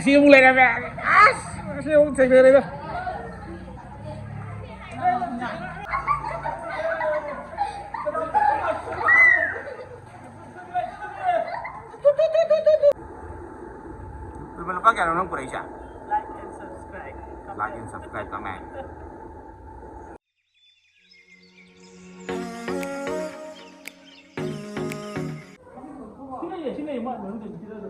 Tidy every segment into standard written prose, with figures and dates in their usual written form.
Siêu lên em mẹ. Siêu thành về đây thôi. Lupa ka nang Croatia. Like and subscribe. Like and subscribe kami. Sini mak baru tu kita tu.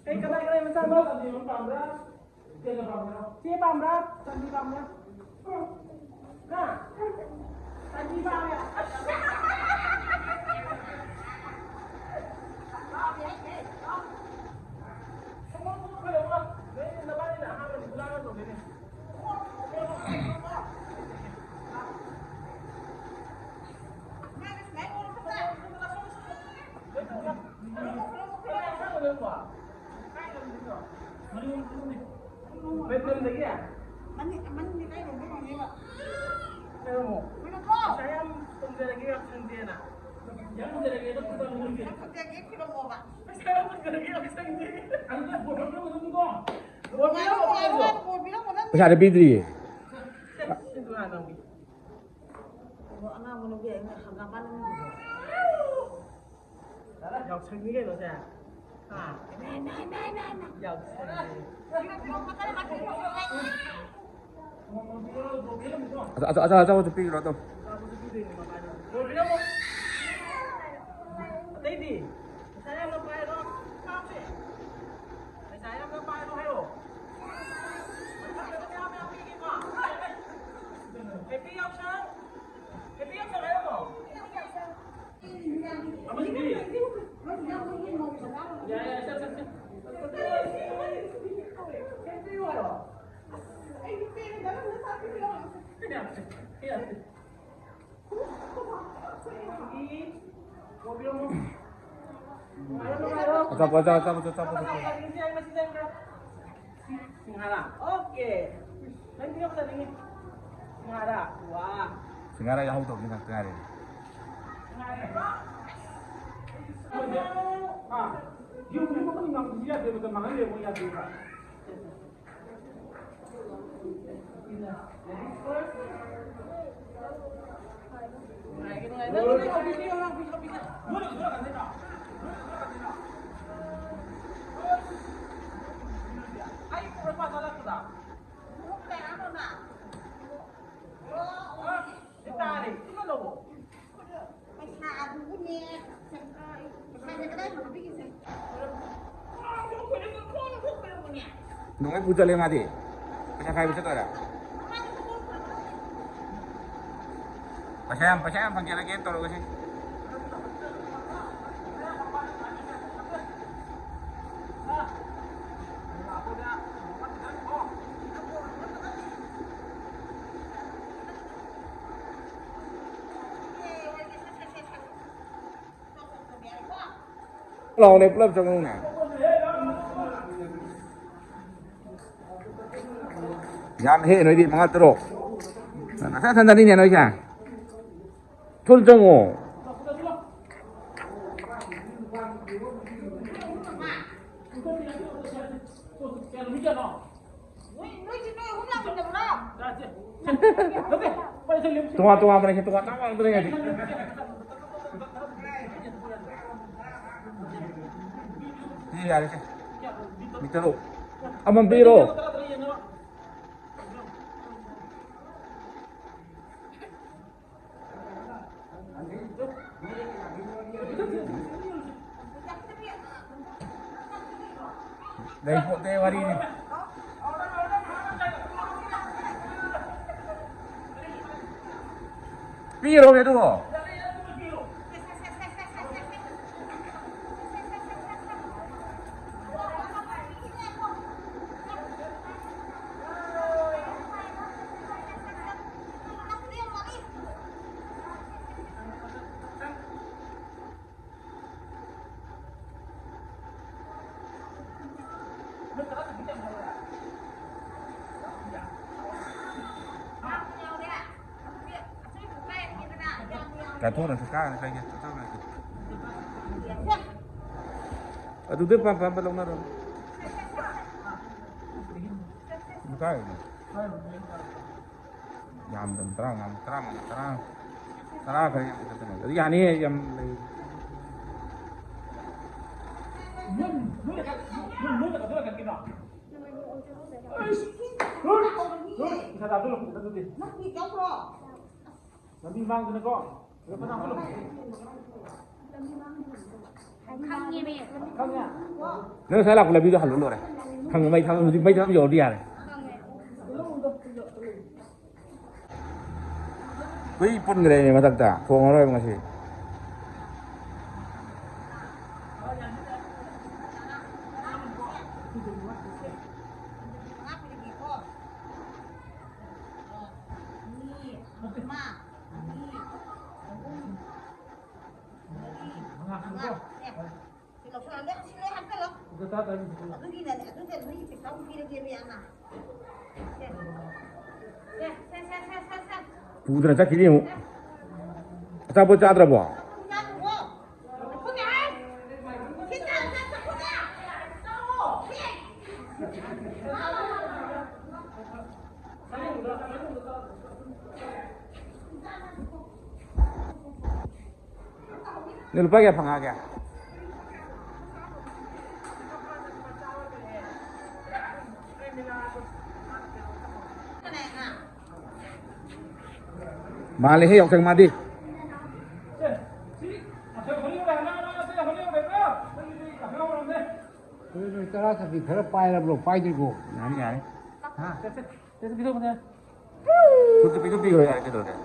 Cái này mình sang đâu? Thì mình làm ra. Cái là làm ra. Chia làm ra, sang đi làm ra. Nè. Sang đi làm ya. Betul lagi ya? Mani ni kayo mo ni ba? Pero mo. Saya tumde lagi ak sendiri na. Yang tumde lagi itu kita mungkin. Tumde lagi kilo mo ba? Saya tumde lagi ak sendiri. Ano na bo mo ko? Bo bilang mo na. Masih ada bidri. Itu ada mi. Bo ana mo no biya nga hanggapan mo. Dala, yak sendiri lo saya. Ah. Yak sendiri. Asal tu pergi tu. Lady, saya mau bayar dong. Saya mau bayar dong, hello. Happy option. Happy option hello. Apa sih? Ya, siap. Apa. Singhara. Oke. Nanti apa tadi? Singhara. Wah. Singhara yang auto kita Singhara. Ah. Yung mo ko nang dia dia betul mahal dia punya dia. Nunggu puja le mati. Pasal kai bisa tu ada. Pasal panggil lagi tolong kasi. Lòng này lớp trong này. Yan he nói đi mga tro. Nasa sandali niya nói siya. Tuljongo. Tunga pa rin siya, tunga pa rin siya. Hindi yari siya. Bitaro. Amang biro. Dahil po tayo wari niya. Biro gitu kok. jatuh dan sekarang kayak gitu. Ya. Aduh dia pam belum naruh. Buka ini. Jam terang. Salah kayak gitu. Jadi ya ini jam Bisa tahu dulu, kita tutup. Nanti kau bro. Nanti bang kena kok. Kita pernah belum? Không nha. nếu sai lạc là bây giờ hẳn luôn rồi thằng mấy thằng nhiều đi à này quý pun cái này mà thật ta phong rồi mà gì Kita tahu. 부드러 자 길이 뭐 짜보 짜더라 뭐 늘 빠게 방하게 말해 해 영상 마디 그래서 따라서 그걸 빠이라고 빠이 들고 아니 아니 Ha, saya bisa punya. kuntu pitu pitu ya itu deh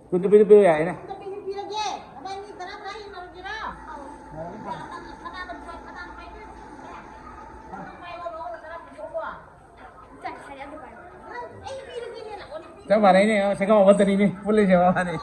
kuntu pitu ya ini coba ini saya mau buat ini boleh coba nih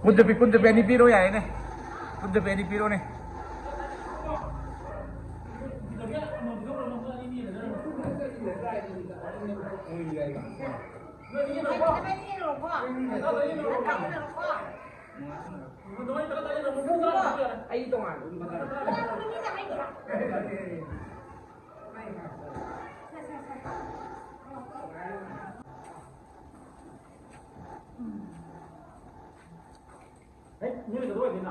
kuntu ini biru ya ini kuntu ini biru nih Ini ada dua ini.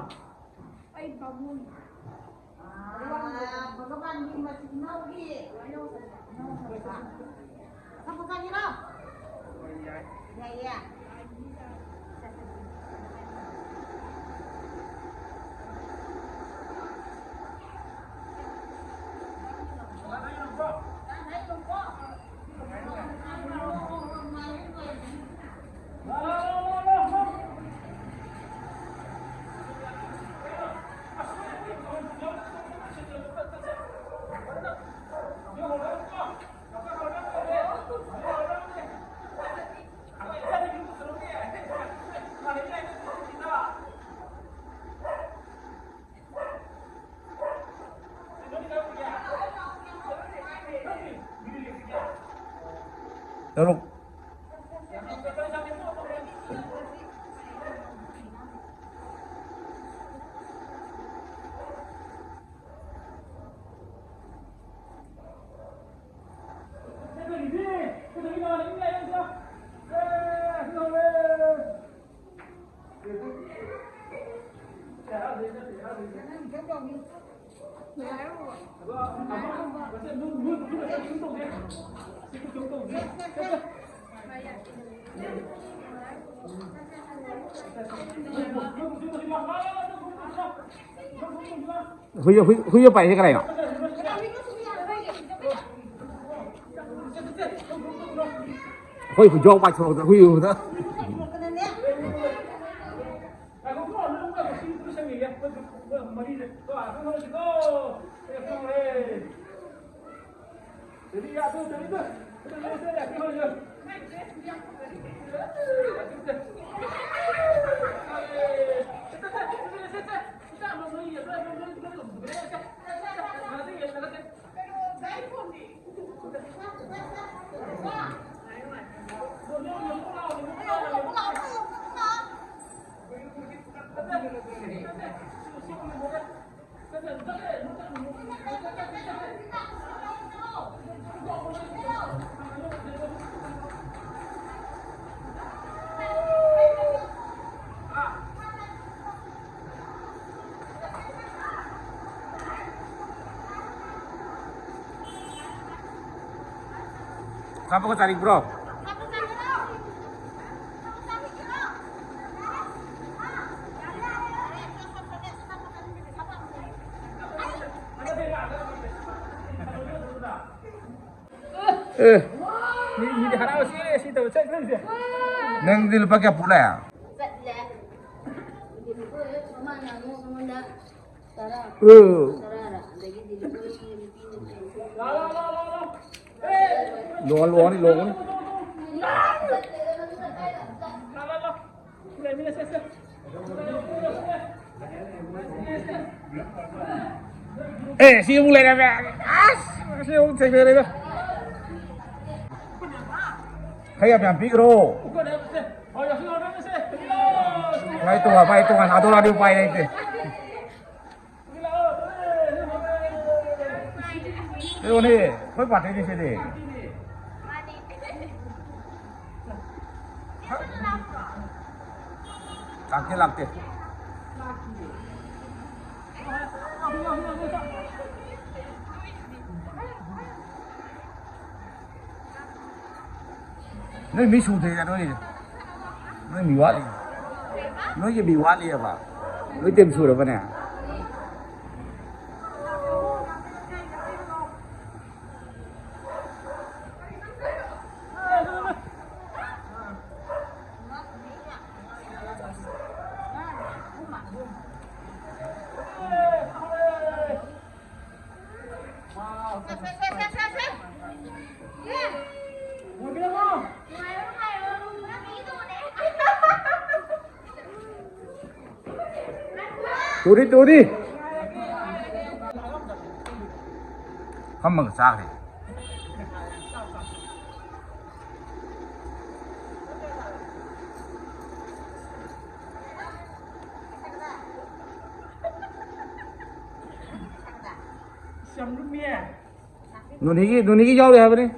Tolong Huy bảy cái này nào Huy phải cho bạch rồi Huy nữa Jadi ya tuh, Sampai kau cari bro. Ni dia harap sih tu cek dia. Neng di lepas pula ya. Luang ni luang ni. Siapa mulai dah? Siapa cek dia dah? Kayak yang pikro. Mai itu kan ada lagi upaya itu. Itu ni, kau pakai di sini. Laki laki. Nó mới xu thế ra nó bị quá đi, nó chỉ bị quá đi à bà, nó tìm xu được bên này. Tụi đi không mừng sao thì Nun higi jauh deh apa nih?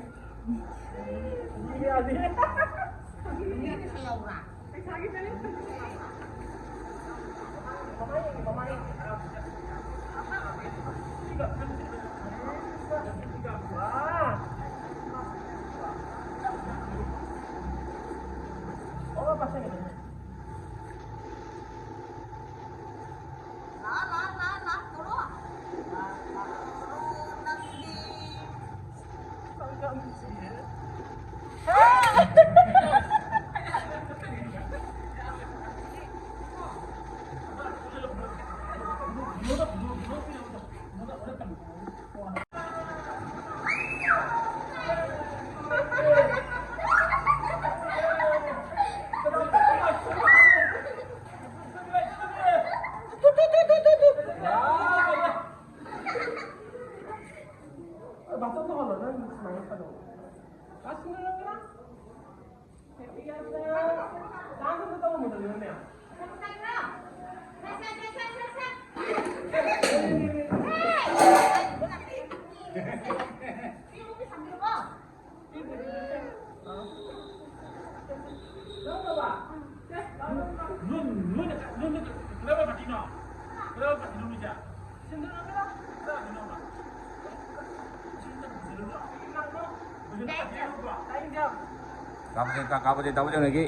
Kamu tahu lagi?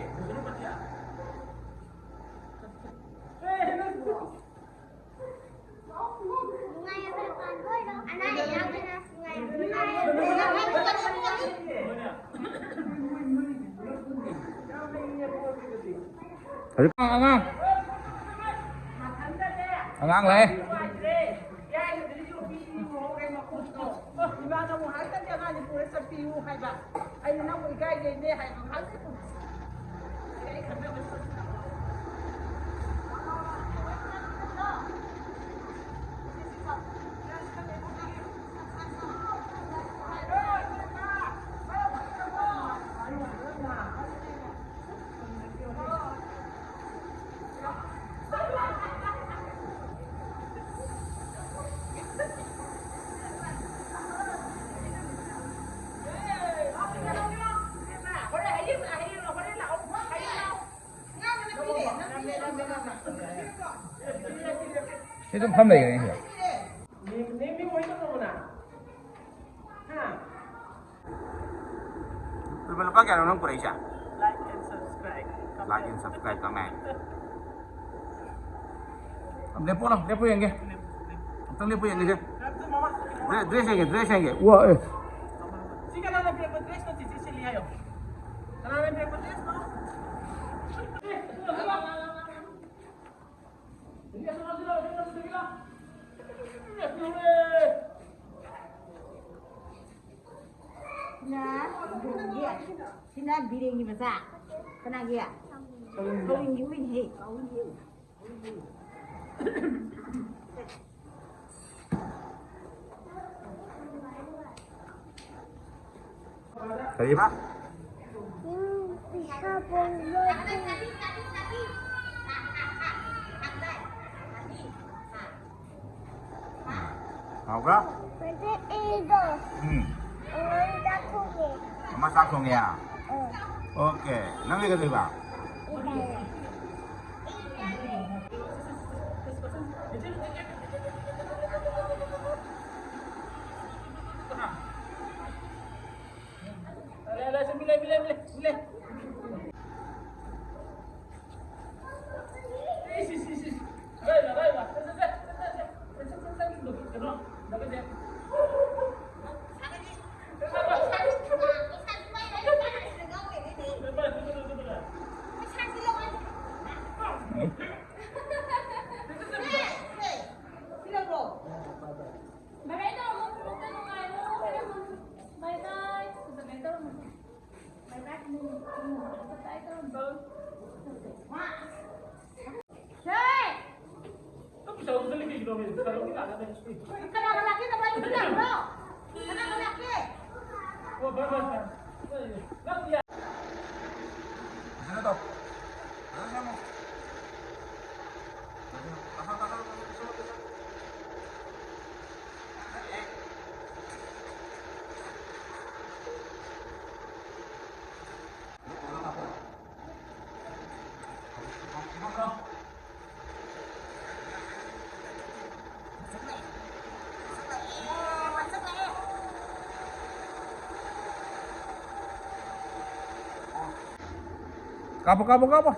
Angang leh. Itu pam lagi ni. Ni mau itu mana? Ha. Sampai lupa kan orang Malaysia. Like and subscribe. Like and subscribe comment. Lepo lah, lepo yang ke? Tang lepo yang ke? Nanti mama. Dress yang ke? Wah, Sige na na paper dress na titi liya yo. Kana na paper dress no? Nah, sini biring ni besar. Kena dia. Kawin yuin he. Kawin yuin. Terima. Bisa boleh. Mau ke? Macam itu. Orang tak boleh. Masak kong ya. Okey. Nanti ke tiba. Bila. Kena lelaki tak boleh bilang, bro. Kena lelaki. Sana to. Sana mo. Pasal. Kapo.